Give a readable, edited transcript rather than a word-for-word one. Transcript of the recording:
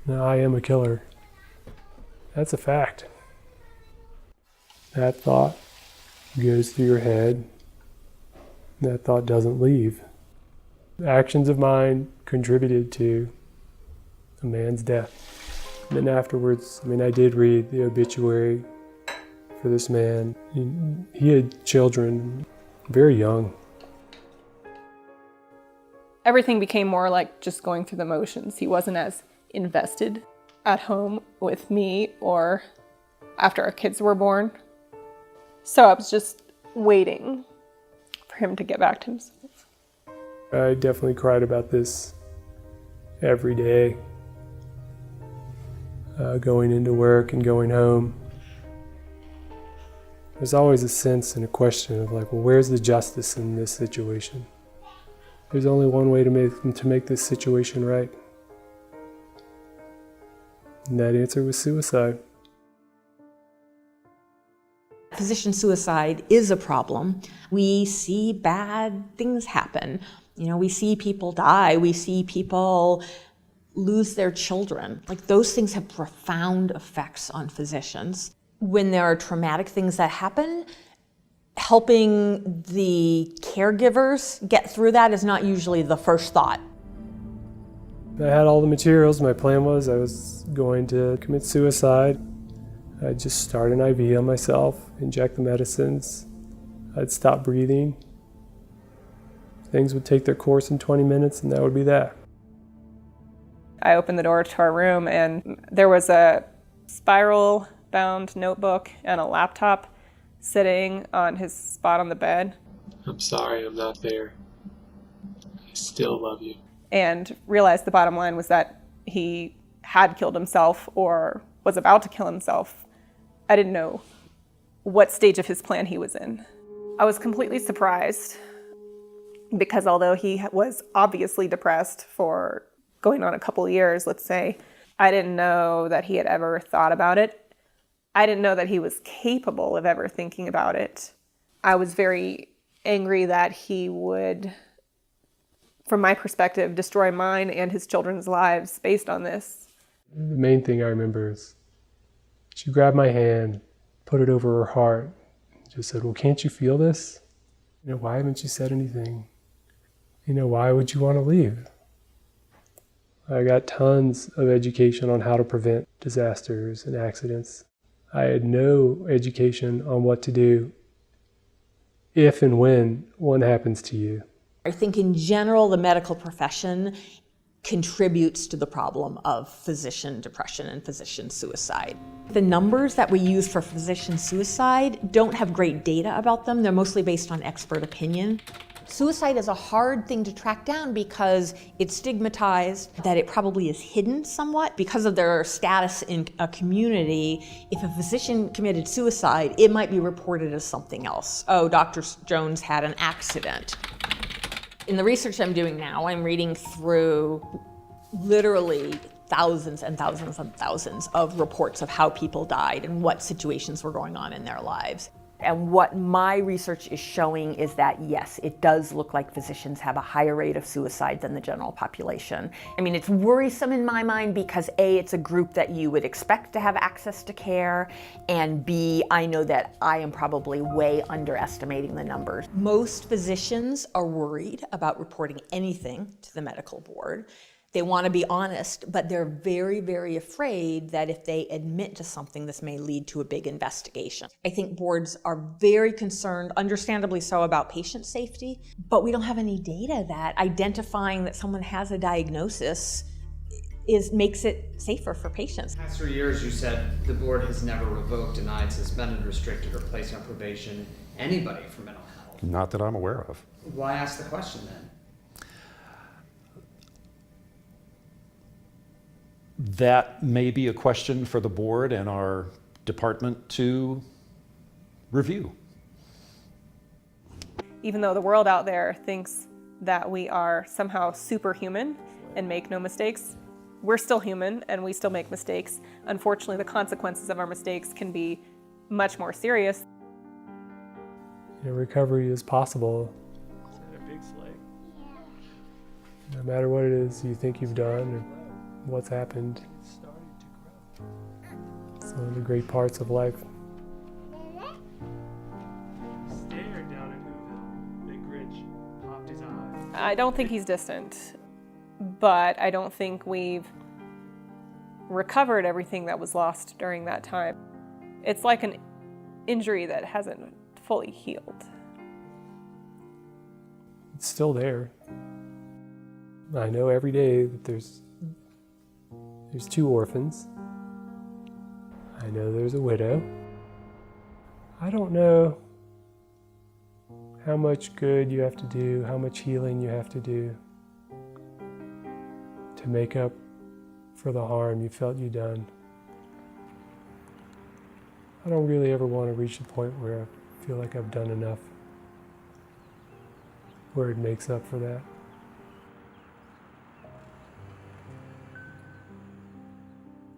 No, I am a killer. That's a fact. That thought goes through your head. That thought doesn't leave. Actions of mine contributed to a man's death. And then afterwards, I did read the obituary for this man. He had children, very young. Everything became more like just going through the motions. He wasn't as invested at home with me or after our kids were born. So I was just waiting for him to get back to himself. I definitely cried about this every day, going into work and going home. There's always a sense and a question of like, well, where's the justice in this situation? There's only one way to make this situation right. And that answer was suicide. Physician suicide is a problem. We see bad things happen. We see people die. We see people lose their children. Like, those things have profound effects on physicians. When there are traumatic things that happen, helping the caregivers get through that is not usually the first thought. I had all the materials. My plan was I was going to commit suicide. I'd just start an IV on myself, inject the medicines. I'd stop breathing. Things would take their course in 20 minutes, and that would be that. I opened the door to our room, and there was a spiral-bound notebook and a laptop sitting on his spot on the bed. I'm sorry I'm not there. I still love you. And realized the bottom line was that he had killed himself or was about to kill himself. I didn't know what stage of his plan he was in. I was completely surprised because although he was obviously depressed for going on a couple years, let's say, I didn't know that he had ever thought about it. I didn't know that he was capable of ever thinking about it. I was very angry that he would, from my perspective, destroy mine and his children's lives based on this. The main thing I remember is she grabbed my hand, put it over her heart, and just said, well, can't you feel this? Why haven't you said anything? Why would you want to leave? I got tons of education on how to prevent disasters and accidents. I had no education on what to do if and when one happens to you. I think in general, the medical profession contributes to the problem of physician depression and physician suicide. The numbers that we use for physician suicide don't have great data about them. They're mostly based on expert opinion. Suicide is a hard thing to track down because it's stigmatized, that it probably is hidden somewhat. Because of their status in a community, if a physician committed suicide, it might be reported as something else. Oh, Dr. Jones had an accident. In the research I'm doing now, I'm reading through literally thousands and thousands and thousands of reports of how people died and what situations were going on in their lives. And what my research is showing is that, yes, it does look like physicians have a higher rate of suicide than the general population. It's worrisome in my mind because A, it's a group that you would expect to have access to care, and B, I know that I am probably way underestimating the numbers. Most physicians are worried about reporting anything to the medical board. They want to be honest, but they're very, very afraid that if they admit to something, this may lead to a big investigation. I think boards are very concerned, understandably so, about patient safety, but we don't have any data that identifying that someone has a diagnosis makes it safer for patients. Past 3 years, you said the board has never revoked, denied, suspended, restricted, or placed on probation anybody for mental health. Not that I'm aware of. Why ask the question then? That may be a question for the board and our department to review. Even though the world out there thinks that we are somehow superhuman and make no mistakes, we're still human and we still make mistakes. Unfortunately, the consequences of our mistakes can be much more serious. Recovery is possible. Is that a big sleigh? No matter what it is you think you've done, what's happened. It's one of the great parts of life. Stared down at Whoville. Big Rich popped his eye. I don't think he's distant, but I don't think we've recovered everything that was lost during that time. It's like an injury that hasn't fully healed. It's still there. I know every day that there's 2 orphans. I know there's a widow. I don't know how much good you have to do, how much healing you have to do to make up for the harm you felt you done. I don't really ever want to reach the point where I feel like I've done enough, where it makes up for that.